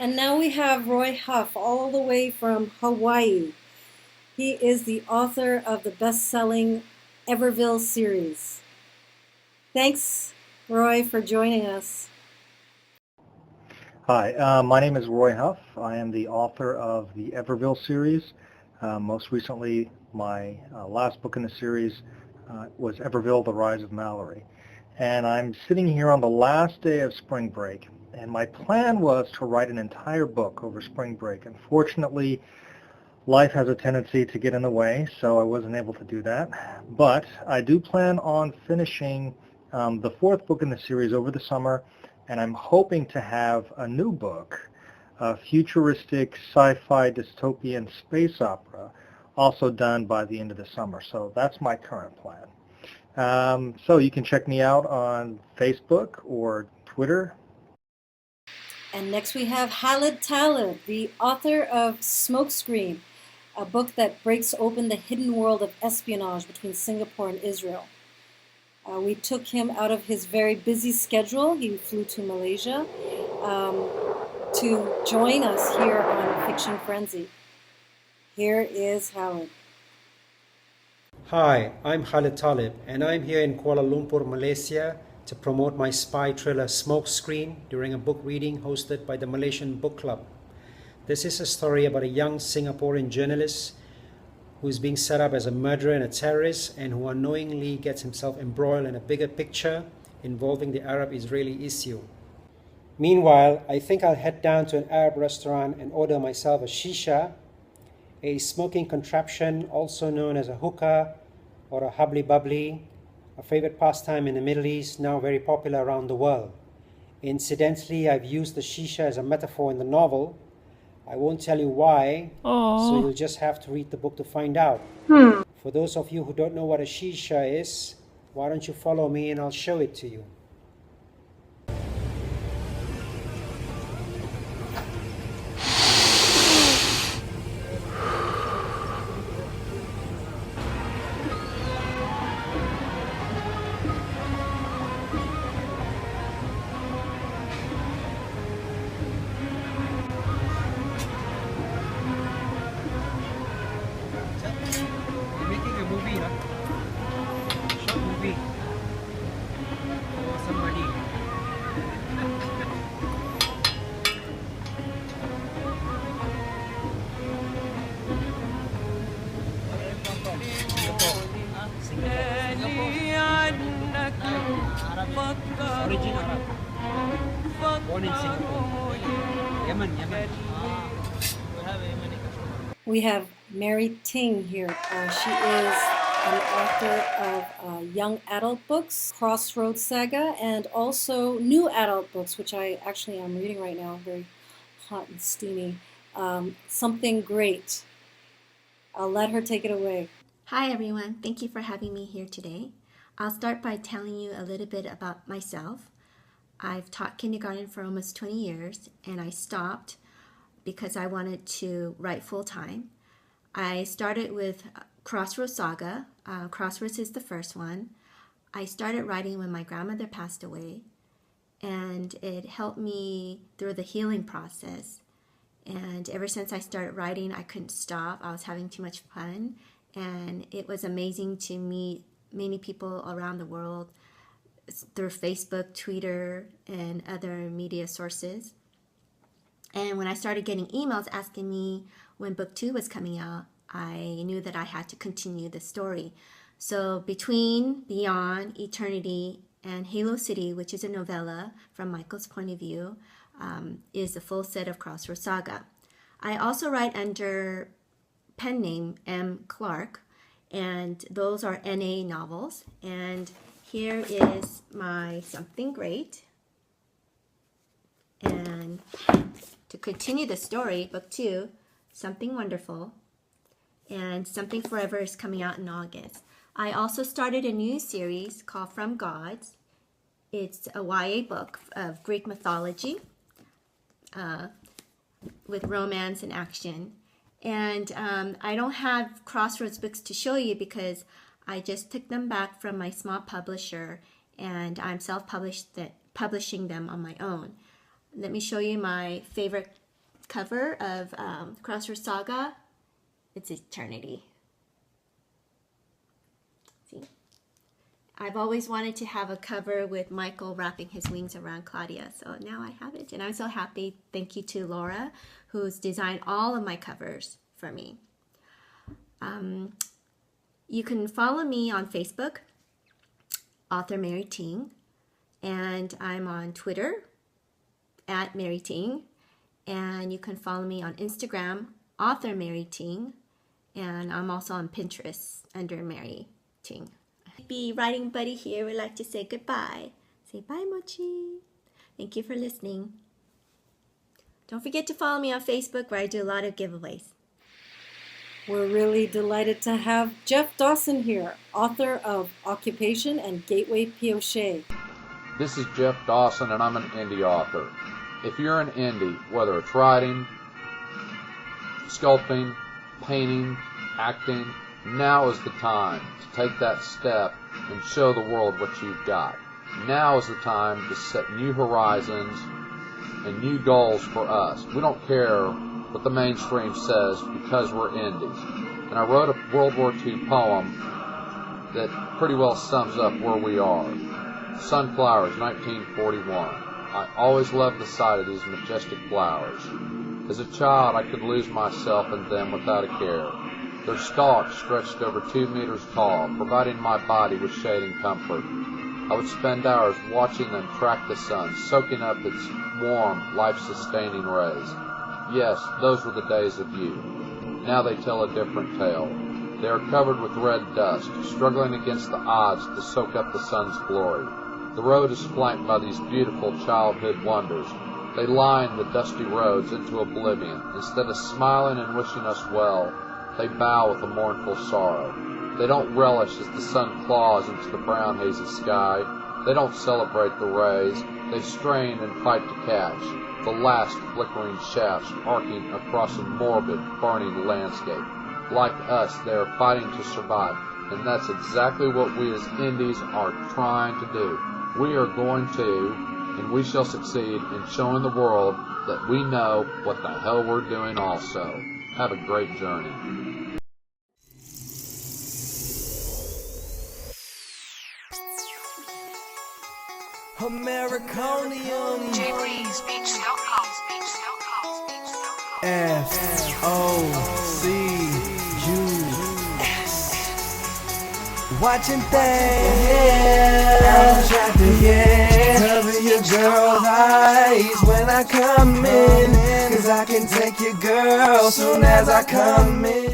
And now we have Roy Huff, all the way from Hawaii. He is the author of the best-selling Everville series. Thanks, Roy, for joining us. Hi, my name is Roy Huff. I am the author of the Everville series. Most recently, my last book in the series was Everville, The Rise of Mallory. And I'm sitting here on the last day of spring break. And my plan was to write an entire book over spring break. Unfortunately, life has a tendency to get in the way, so I wasn't able to do that. But I do plan on finishing the fourth book in the series over the summer, and I'm hoping to have a new book, a futuristic sci-fi dystopian space opera, also done by the end of the summer. So that's my current plan. So you can check me out on Facebook or Twitter. And next we have Khaled Talib, the author of Smokescreen, a book that breaks open the hidden world of espionage between Singapore and Israel. We took him out of his very busy schedule. He flew to Malaysia to join us here on Fiction Frenzy. Here is Howard. Hi, I'm Khaled Talib, and I'm here in Kuala Lumpur, Malaysia to promote my spy thriller Smokescreen during a book reading hosted by the Malaysian Book Club. This is a story about a young Singaporean journalist who is being set up as a murderer and a terrorist, and who unknowingly gets himself embroiled in a bigger picture involving the Arab-Israeli issue. Meanwhile, I think I'll head down to an Arab restaurant and order myself a shisha, a smoking contraption also known as a hookah or a hubbly-bubbly, a favorite pastime in the Middle East, now very popular around the world. Incidentally, I've used the shisha as a metaphor in the novel. I won't tell you why, so you'll just have to read the book to find out. For those of you who don't know what a shisha is, why don't you follow me and I'll show it to you. Born in Singapore. Yemen. We have Mary Ting here. She is an author of young adult books, Crossroads Saga, and also new adult books, which I actually am reading right now, very hot and steamy. Something Great. I'll let her take it away. Hi everyone, thank you for having me here today. I'll start by telling you a little bit about myself. I've taught kindergarten for almost 20 years, and I stopped because I wanted to write full-time. I started with Crossroads Saga. Crossroads is the first one. I started writing when my grandmother passed away, and it helped me through the healing process. And ever since I started writing, I couldn't stop. I was having too much fun, and it was amazing to meet many people around the world through Facebook, Twitter, and other media sources. And when I started getting emails asking me when book 2 was coming out, I knew that I had to continue the story. So between Beyond, Eternity, and Halo City, which is a novella from Michael's point of view, is the full set of Crossroads Saga. I also write under pen name M. Clark, and those are NA novels. And here is my Something Great. And to continue the story, book 2, Something Wonderful, and Something Forever is coming out in August. I also started a new series called From Gods. It's a YA book of Greek mythology with romance and action. And I don't have Crossroads books to show you because I just took them back from my small publisher, and I'm self-publishing them on my own. Let me show you my favorite cover of Crossroad Saga, it's eternity. See? I've always wanted to have a cover with Michael wrapping his wings around Claudia, so now I have it. And I'm so happy. Thank you to Laura, who's designed all of my covers for me. You can follow me on Facebook, author Mary Ting, and I'm on Twitter at Mary Ting, and you can follow me on Instagram, author Mary Ting, and I'm also on Pinterest under Mary Ting. Be writing buddy here would like to say goodbye. Say bye, Mochi. Thank you for listening. Don't forget to follow me on Facebook, where I do a lot of giveaways. We're really delighted to have Jeff Dawson here, author of Occupation and Gateway Pioche. This is Jeff Dawson, and I'm an indie author. If you're an indie, whether it's writing, sculpting, painting, acting, now is the time to take that step and show the world what you've got. Now is the time to set new horizons and new goals for us. We don't care what the mainstream says because we're indies. And I wrote a World War II poem that pretty well sums up where we are. Sunflowers, 1941. I always loved the sight of these majestic flowers. As a child, I could lose myself in them without a care. Their stalks stretched over 2 meters tall, providing my body with shade and comfort. I would spend hours watching them track the sun, soaking up its warm, life-sustaining rays. Yes, those were the days of you. Now they tell a different tale. They are covered with red dust, struggling against the odds to soak up the sun's glory. The road is flanked by these beautiful childhood wonders. They line the dusty roads into oblivion. Instead of smiling and wishing us well, they bow with a mournful sorrow. They don't relish as the sun claws into the brown hazy sky. They don't celebrate the rays. They strain and fight to catch the last flickering shafts arcing across a morbid, burning landscape. Like us, they are fighting to survive, and that's exactly what we as indies are trying to do. We are going to, and we shall succeed in showing the world that we know what the hell we're doing also. Have a great journey. Americonium. FOCUS. Watching things. I'm attracted, yeah. Cover your girl's eyes when I come in. 'Cause I can take your girl soon as I come in.